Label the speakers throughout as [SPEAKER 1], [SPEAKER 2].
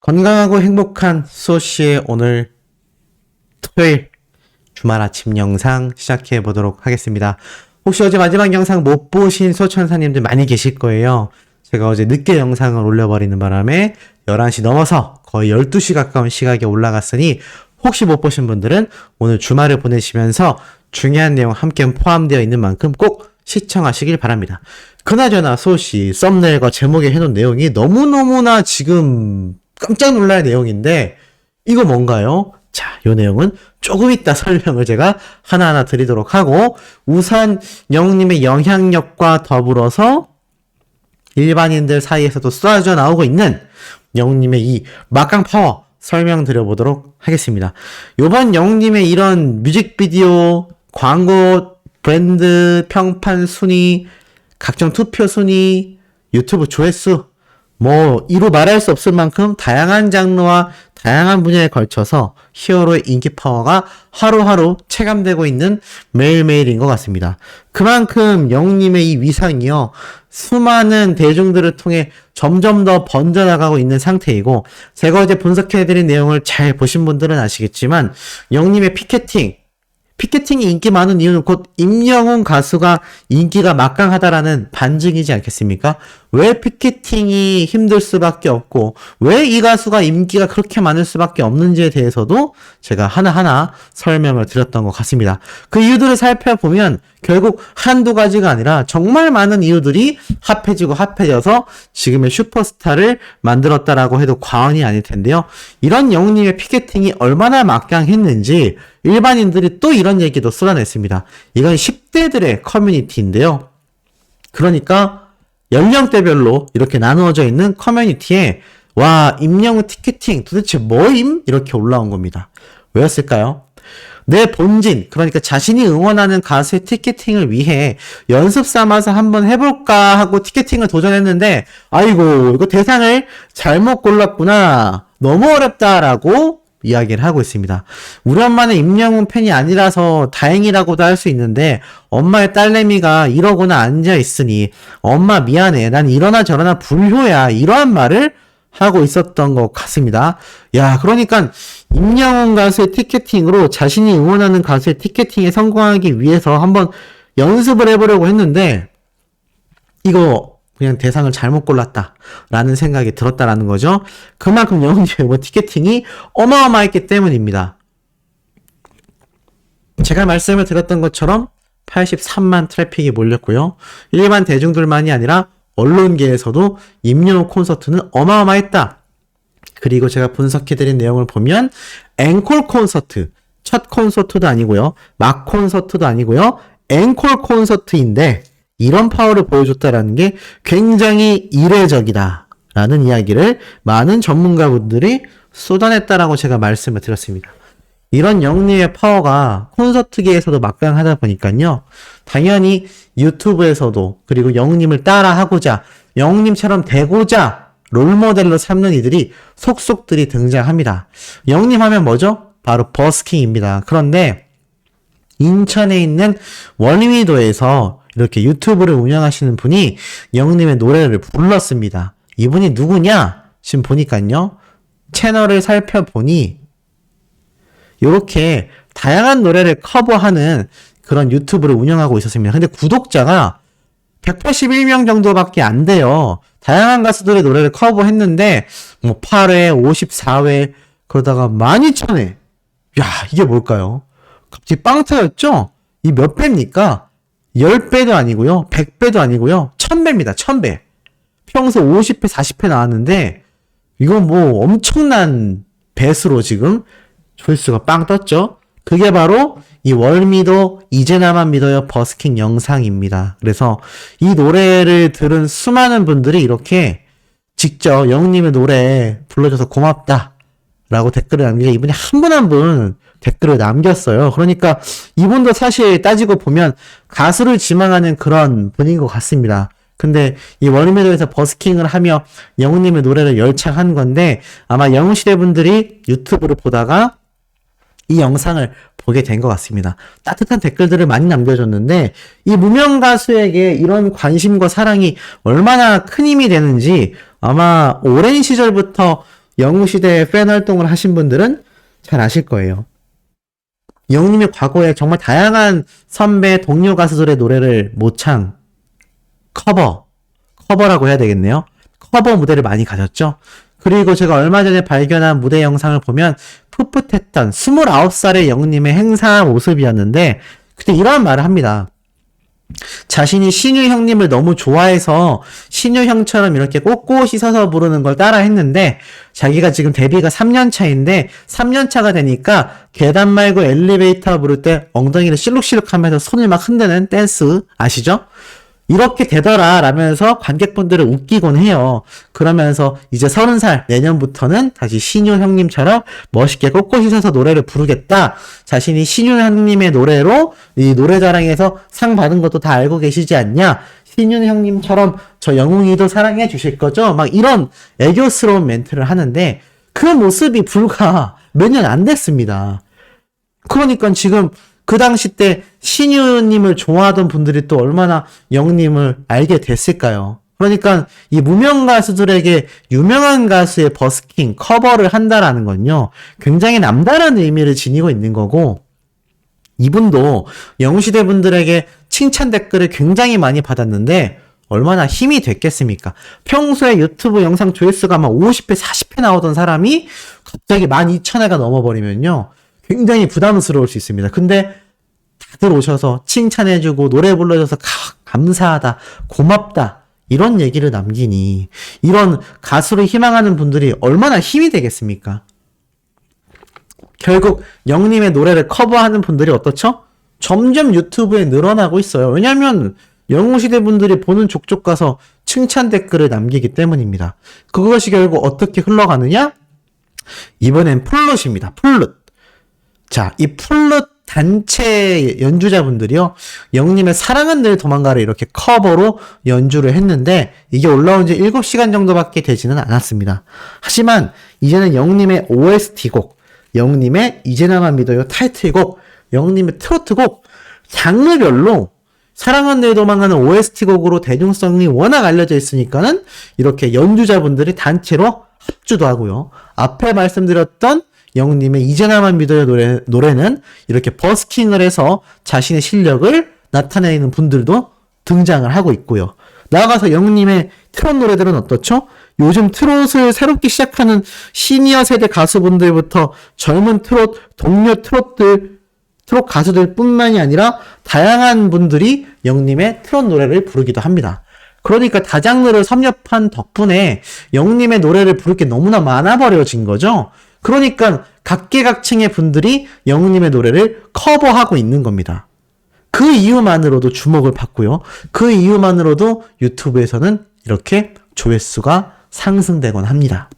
[SPEAKER 1] 건강하고 행복한 수호씨의 오늘 토요일 주말 아침 영상 시작해 보도록 하겠습니다. 혹시 어제 마지막 영상 못 보신 수호천사님들 많이 계실 거예요. 제가 어제 늦게 영상을 올려버리는 바람에 11시 넘어서 거의 12시 가까운 시각에 올라갔으니 혹시 못 보신 분들은 오늘 주말을 보내시면서 중요한 내용 함께 포함되어 있는 만큼 꼭 시청하시길 바랍니다. 그나저나 수호씨 썸네일과 제목에 해놓은 내용이 너무너무나 지금 깜짝 놀랄 내용인데 이거 뭔가요? 자, 이 내용은 조금 이따 설명을 제가 하나하나 드리도록 하고 우선 영님의 영향력과 더불어서 일반인들 사이에서도 쏟아져 나오고 있는 영님의 이 막강 파워 설명드려보도록 하겠습니다. 요번 영님의 이런 뮤직비디오, 광고, 브랜드, 평판 순위, 각종 투표 순위, 유튜브 조회수 이루 말할 수 없을 만큼 다양한 장르와 다양한 분야에 걸쳐서 히어로의 인기 파워가 하루하루 체감되고 있는 매일매일인 것 같습니다. 그만큼 영님의 이 위상이요, 수많은 대중들을 통해 점점 더 번져나가고 있는 상태이고, 제가 어제 분석해드린 내용을 잘 보신 분들은 아시겠지만 영님의 피케팅이 인기 많은 이유는 곧 임영웅 가수가 인기가 막강하다라는 반증이지 않겠습니까? 왜 피케팅이 힘들 수밖에 없고 왜 이 가수가 인기가 그렇게 많을 수밖에 없는지에 대해서도 제가 하나하나 설명을 드렸던 것 같습니다. 그 이유들을 살펴보면 결국 한두 가지가 아니라 정말 많은 이유들이 합해져서 지금의 슈퍼스타를 만들었다라고 해도 과언이 아닐 텐데요. 이런 영님의 피케팅이 얼마나 막강했는지 일반인들이 또 이런 얘기도 쏟아냈습니다. 이건 10대들의 커뮤니티인데요. 그러니까 연령대별로 이렇게 나누어져 있는 커뮤니티에 와, 임영웅 티켓팅 도대체 뭐임? 이렇게 올라온 겁니다. 왜였을까요? 내 본진, 그러니까 자신이 응원하는 가수의 티켓팅을 위해 연습 삼아서 한번 해볼까 하고 티켓팅을 도전했는데 아이고, 이거 대상을 잘못 골랐구나, 너무 어렵다라고 이야기를 하고 있습니다. 우리 엄마는 임영웅 팬이 아니라서 다행이라고도 할 수 있는데 엄마의 딸내미가 이러고나 앉아있으니 엄마 미안해, 난 이러나 저러나 불효야, 이러한 말을 하고 있었던 것 같습니다. 야, 그러니까 임영웅 가수의 티켓팅으로 자신이 응원하는 가수의 티켓팅에 성공하기 위해서 한번 연습을 해보려고 했는데 이거 그냥 대상을 잘못 골랐다라는 생각이 들었다라는 거죠. 그만큼 영웅님의 티켓팅이 어마어마했기 때문입니다. 제가 말씀을 드렸던 것처럼 83만 트래픽이 몰렸고요. 일반 대중들만이 아니라 언론계에서도 임영웅 콘서트는 어마어마했다. 그리고 제가 분석해드린 내용을 보면 앵콜 콘서트, 첫 콘서트도 아니고요, 막 콘서트도 아니고요, 앵콜 콘서트인데 이런 파워를 보여줬다라는 게 굉장히 이례적이다라는 이야기를 많은 전문가분들이 쏟아냈다라고 제가 말씀을 드렸습니다. 이런 영리의 파워가 콘서트계에서도 막강하다 보니까요, 당연히 유튜브에서도 그리고 영웅님을 따라하고자, 영웅님처럼 되고자 롤모델로 삼는 이들이 속속들이 등장합니다. 영웅님 하면 뭐죠? 바로 버스킹입니다. 그런데 인천에 있는 월미도에서 이렇게 유튜브를 운영하시는 분이 영웅님의 노래를 불렀습니다. 이분이 누구냐? 지금 보니까요, 채널을 살펴보니 이렇게 다양한 노래를 커버하는 그런 유튜브를 운영하고 있었습니다. 근데 구독자가 181명 정도밖에 안 돼요. 다양한 가수들의 노래를 커버했는데 8회, 54회, 그러다가 12,000회. 야, 이게 뭘까요? 갑자기 빵 터졌죠? 이 몇 배입니까? 10배도 아니고요, 100배도 아니고요, 1000배입니다. 1000배. 평소 50회, 40회 나왔는데 이건 엄청난 배수로 지금 조회수가 빵 떴죠? 그게 바로 이 월미도 이제 나만 믿어요 버스킹 영상입니다. 그래서 이 노래를 들은 수많은 분들이 이렇게 직접 영웅님의 노래 불러줘서 고맙다 라고 댓글을 남기고, 이분이 한 분 한 분 댓글을 남겼어요. 그러니까 이분도 사실 따지고 보면 가수를 지망하는 그런 분인 것 같습니다. 근데 이 월미도에서 버스킹을 하며 영웅님의 노래를 열창한 건데 아마 영웅시대 분들이 유튜브를 보다가 이 영상을 보게 된 것 같습니다. 따뜻한 댓글들을 많이 남겨줬는데 이 무명 가수에게 이런 관심과 사랑이 얼마나 큰 힘이 되는지 아마 오랜 시절부터 영웅시대 팬 활동을 하신 분들은 잘 아실 거예요. 영웅님이 과거에 정말 다양한 선배 동료 가수들의 노래를 모창, 커버라고 해야 되겠네요. 커버 무대를 많이 가졌죠. 그리고 제가 얼마 전에 발견한 무대 영상을 보면 풋풋했던 29살의 영웅님의 행사 모습이었는데 그때 이런 말을 합니다. 자신이 신유 형님을 너무 좋아해서 신유 형처럼 이렇게 꼿꼿이 서서 부르는 걸 따라 했는데 자기가 지금 데뷔가 3년 차인데 3년 차가 되니까 계단 말고 엘리베이터 부를 때 엉덩이를 실룩실룩 하면서 손을 막 흔드는 댄스 아시죠? 이렇게 되더라 라면서 관객분들을 웃기곤 해요. 그러면서 이제 30살 내년부터는 다시 신유 형님처럼 멋있게 꼿꼿이 서서 노래를 부르겠다. 자신이 신유 형님의 노래로 이 노래자랑에서 상 받은 것도 다 알고 계시지 않냐. 신유 형님처럼 저 영웅이도 사랑해 주실 거죠? 막 이런 애교스러운 멘트를 하는데 그 모습이 불과 몇 년 안 됐습니다. 그러니까 지금 그 당시 때 신유님을 좋아하던 분들이 또 얼마나 영님을 알게 됐을까요? 그러니까 이 무명 가수들에게 유명한 가수의 버스킹, 커버를 한다라는 건요. 굉장히 남다른 의미를 지니고 있는 거고 이분도 영웅시대 분들에게 칭찬 댓글을 굉장히 많이 받았는데 얼마나 힘이 됐겠습니까? 평소에 유튜브 영상 조회수가 막 50회, 40회 나오던 사람이 갑자기 12,000회가 넘어버리면요. 굉장히 부담스러울 수 있습니다. 근데 다들 오셔서 칭찬해주고 노래 불러줘서 감사하다, 고맙다 이런 얘기를 남기니 이런 가수를 희망하는 분들이 얼마나 힘이 되겠습니까? 결국 영님의 노래를 커버하는 분들이 어떻죠? 점점 유튜브에 늘어나고 있어요. 왜냐하면 영웅시대 분들이 보는 족족 가서 칭찬 댓글을 남기기 때문입니다. 그것이 결국 어떻게 흘러가느냐? 이번엔 플룻입니다. 플룻. 자, 이 플룻 단체 연주자분들이요. 영님의 사랑은 늘 도망가를 이렇게 커버로 연주를 했는데 이게 올라온 지 7시간 정도밖에 되지는 않았습니다. 하지만 이제는 영님의 OST곡, 영님의 이제 나만 믿어요 타이틀곡, 영님의 트로트곡 장르별로 사랑은 늘 도망가는 OST곡으로 대중성이 워낙 알려져 있으니까는 이렇게 연주자분들이 단체로 합주도 하고요. 앞에 말씀드렸던 영웅님의 이제 나만 믿어요 노래는 이렇게 버스킹을 해서 자신의 실력을 나타내는 분들도 등장을 하고 있고요. 나아가서 영웅님의 트롯 노래들은 어떻죠? 요즘 트롯을 새롭게 시작하는 시니어 세대 가수분들부터 젊은 동료 트롯 가수들 뿐만이 아니라 다양한 분들이 영웅님의 트롯 노래를 부르기도 합니다. 그러니까 다장르를 섭렵한 덕분에 영웅님의 노래를 부를 게 너무나 많아버려진 거죠. 그러니까 각계각층의 분들이 영웅님의 노래를 커버하고 있는 겁니다. 그 이유만으로도 주목을 받고요. 그 이유만으로도 유튜브에서는 이렇게 조회수가 상승되곤 합니다.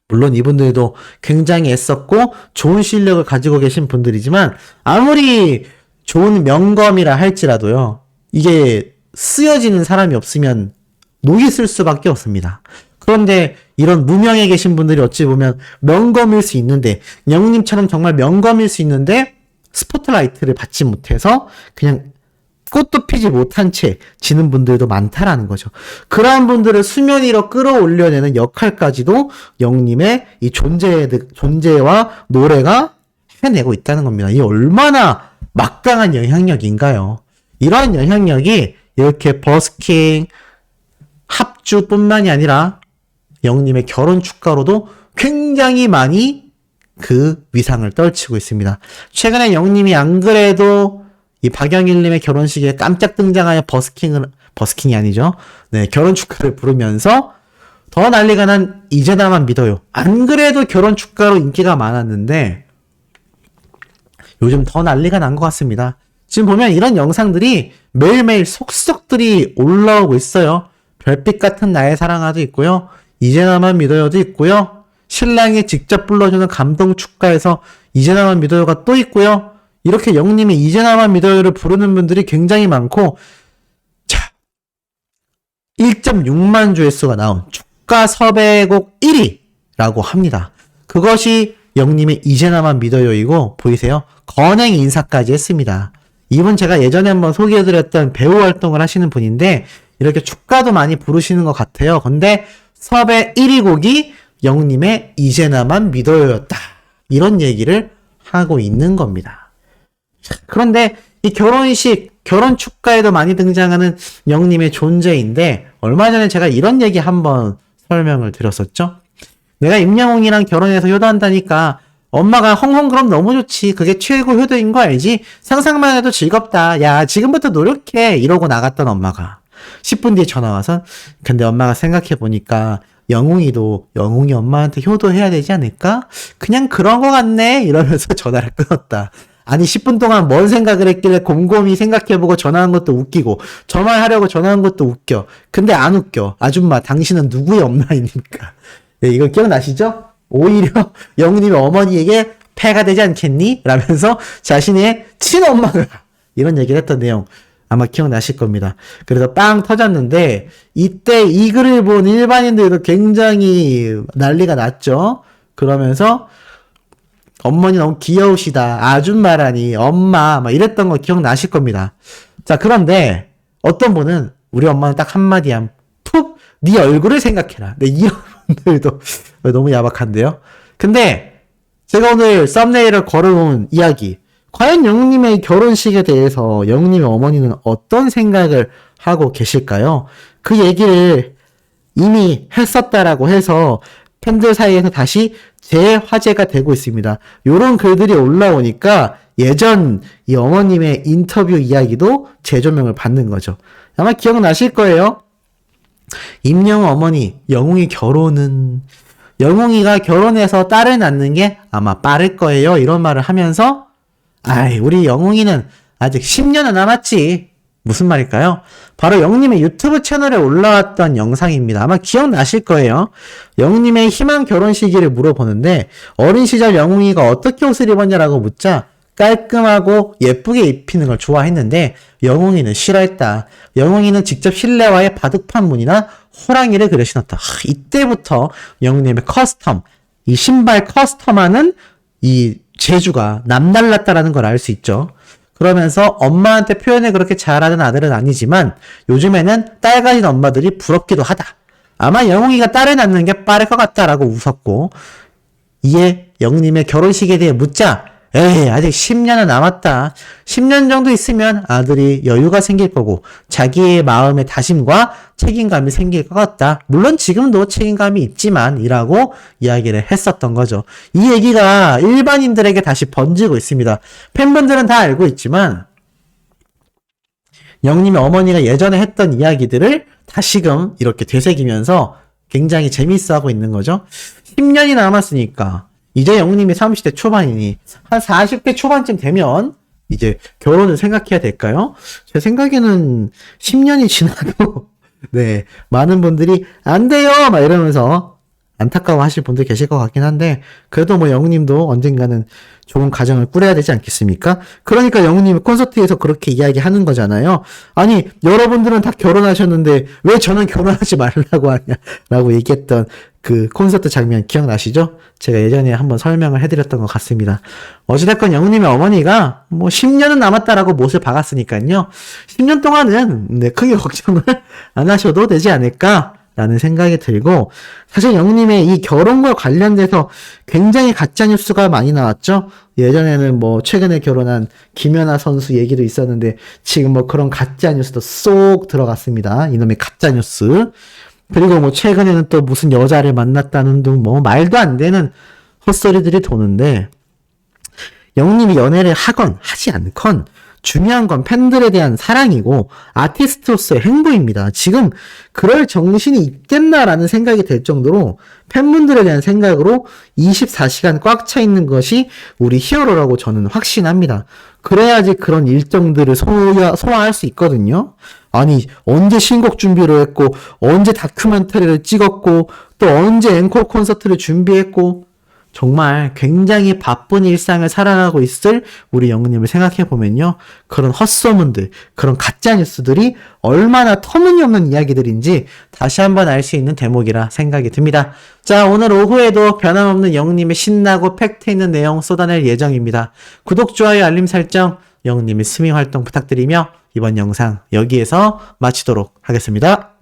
[SPEAKER 1] 물론 이분들도 굉장히 애썼고 좋은 실력을 가지고 계신 분들이지만 아무리 좋은 명검이라 할지라도요. 이게 쓰여지는 사람이 없으면 녹이 쓸 수밖에 없습니다. 그런데 이런 무명에 계신 분들이 어찌 보면 명검일 수 있는데 영웅님처럼 정말 명검일 수 있는데 스포트라이트를 받지 못해서 그냥 꽃도 피지 못한 채 지는 분들도 많다라는 거죠. 그러한 분들을 수면 위로 끌어올려내는 역할까지도 영웅님의 이 존재와 노래가 해내고 있다는 겁니다. 이게 얼마나 막강한 영향력인가요? 이러한 영향력이 이렇게 버스킹, 합주뿐만이 아니라 영웅님의 결혼 축가로도 굉장히 많이 그 위상을 떨치고 있습니다. 최근에 영웅님이 안 그래도 이 박영일님의 결혼식에 깜짝 등장하여 버스킹이 아니죠. 네, 결혼 축가를 부르면서 더 난리가 난 이제 나만 믿어요. 안 그래도 결혼 축가로 인기가 많았는데 요즘 더 난리가 난 것 같습니다. 지금 보면 이런 영상들이 매일매일 속속들이 올라오고 있어요. 별빛 같은 나의 사랑아도 있고요. 이제 나만 믿어요도 있고요. 신랑이 직접 불러주는 감동 축가에서 이제 나만 믿어요가 또 있고요. 이렇게 영웅님의 이제 나만 믿어요를 부르는 분들이 굉장히 많고, 자, 1.6만 조회수가 나온 축가 섭외곡 1위라고 합니다. 그것이 영웅님의 이제 나만 믿어요이고, 보이세요? 건행 인사까지 했습니다. 이분 제가 예전에 한번 소개해드렸던 배우 활동을 하시는 분인데 이렇게 축가도 많이 부르시는 것 같아요. 근데 섭외 1위 곡이 영님의 이제 나만 믿어요였다. 이런 얘기를 하고 있는 겁니다. 그런데 이 결혼식, 결혼 축가에도 많이 등장하는 영님의 존재인데 얼마 전에 제가 이런 얘기 한번 설명을 드렸었죠. 내가 임영웅이랑 결혼해서 효도한다니까 엄마가 헝헝 그럼 너무 좋지. 그게 최고 효도인 거 알지? 상상만 해도 즐겁다. 야 지금부터 노력해. 이러고 나갔던 엄마가 10분 뒤에 전화 와서 근데 엄마가 생각해보니까 영웅이도 영웅이 엄마한테 효도해야 되지 않을까? 그냥 그런 거 같네. 이러면서 전화를 끊었다. 아니 10분 동안 뭔 생각을 했길래 곰곰이 생각해보고 전화한 것도 웃기고 전화하려고 전화한 것도 웃겨. 근데 안 웃겨. 아줌마 당신은 누구의 엄마입니까? 네, 이거 기억나시죠? 오히려 영웅님의 어머니에게 폐가 되지 않겠니? 라면서 자신의 친엄마가 이런 얘기를 했던 내용 아마 기억나실 겁니다. 그래서 빵 터졌는데 이때 이 글을 본 일반인들도 굉장히 난리가 났죠. 그러면서 어머니 너무 귀여우시다. 아줌마라니 엄마 막 이랬던 거 기억나실 겁니다. 자 그런데 어떤 분은 우리 엄마는 딱 한마디 함. 푹 네 얼굴을 생각해라. 네, 이런 분들도 너무 야박한데요. 근데 제가 오늘 썸네일을 걸어놓은 이야기 과연 영웅님의 결혼식에 대해서 영웅님의 어머니는 어떤 생각을 하고 계실까요? 그 얘기를 이미 했었다라고 해서 팬들 사이에서 다시 재화제가 되고 있습니다. 요런 글들이 올라오니까 예전 이 어머님의 인터뷰 이야기도 재조명을 받는 거죠. 아마 기억나실 거예요. 임영웅 어머니, 영웅이 결혼은 영웅이가 결혼해서 딸을 낳는 게 아마 빠를 거예요. 이런 말을 하면서 아이 우리 영웅이는 아직 10년은 남았지. 무슨 말일까요? 바로 영웅님의 유튜브 채널에 올라왔던 영상입니다. 아마 기억나실 거예요. 영웅님의 희망 결혼 시기를 물어보는데 어린 시절 영웅이가 어떻게 옷을 입었냐라고 묻자 깔끔하고 예쁘게 입히는 걸 좋아했는데 영웅이는 싫어했다. 영웅이는 직접 실내화에 바둑판 무늬나 호랑이를 그려 신었다. 이때부터 영웅님의 커스텀, 이 신발 커스텀하는 이 재주가 남달랐다라는 걸 알 수 있죠. 그러면서 엄마한테 표현을 그렇게 잘하는 아들은 아니지만 요즘에는 딸 가진 엄마들이 부럽기도 하다. 아마 영웅이가 딸을 낳는 게 빠를 것 같다라고 웃었고 이에 영웅님의 결혼식에 대해 묻자 에이 아직 10년은 남았다. 10년 정도 있으면 아들이 여유가 생길 거고 자기의 마음의 다짐과 책임감이 생길 것 같다. 물론 지금도 책임감이 있지만 이라고 이야기를 했었던 거죠. 이 얘기가 일반인들에게 다시 번지고 있습니다. 팬분들은 다 알고 있지만 영님의 어머니가 예전에 했던 이야기들을 다시금 이렇게 되새기면서 굉장히 재밌어하고 있는 거죠. 10년이 남았으니까 이제 영웅님이 30대 초반이니 한 40대 초반쯤 되면 이제 결혼을 생각해야 될까요? 제 생각에는 10년이 지나도 네 많은 분들이 안 돼요 막 이러면서 안타까워 하실 분들 계실 것 같긴 한데 그래도 뭐 영웅님도 언젠가는 좋은 가정을 꾸려야 되지 않겠습니까? 그러니까 영웅님이 콘서트에서 그렇게 이야기하는 거잖아요. 아니 여러분들은 다 결혼하셨는데 왜 저는 결혼하지 말라고 하냐라고 얘기했던 그 콘서트 장면 기억나시죠? 제가 예전에 한번 설명을 해드렸던 것 같습니다. 어찌됐건 영웅님의 어머니가 뭐 10년은 남았다라고 못을 박았으니까요. 10년 동안은 네, 크게 걱정을 안 하셔도 되지 않을까 라는 생각이 들고 사실 영웅님의 이 결혼과 관련돼서 굉장히 가짜뉴스가 많이 나왔죠. 예전에는 뭐 최근에 결혼한 김연아 선수 얘기도 있었는데 지금 뭐 그런 가짜뉴스도 쏙 들어갔습니다. 이놈의 가짜뉴스. 그리고 뭐 최근에는 또 무슨 여자를 만났다는 등 뭐 말도 안 되는 헛소리들이 도는데 영웅님이 연애를 하건 하지 않건 중요한 건 팬들에 대한 사랑이고 아티스트로서의 행보입니다. 지금 그럴 정신이 있겠나라는 생각이 들 정도로 팬분들에 대한 생각으로 24시간 꽉 차 있는 것이 우리 히어로라고 저는 확신합니다. 그래야지 그런 일정들을 소화할 수 있거든요. 아니 언제 신곡 준비를 했고 언제 다큐멘터리를 찍었고 또 언제 앵콜 콘서트를 준비했고 정말 굉장히 바쁜 일상을 살아가고 있을 우리 영웅님을 생각해보면요. 그런 헛소문들, 그런 가짜뉴스들이 얼마나 터무니없는 이야기들인지 다시 한번 알 수 있는 대목이라 생각이 듭니다. 자, 오늘 오후에도 변함없는 영웅님의 신나고 팩트 있는 내용 쏟아낼 예정입니다. 구독, 좋아요, 알림 설정, 영웅님의 스밍 활동 부탁드리며 이번 영상 여기에서 마치도록 하겠습니다.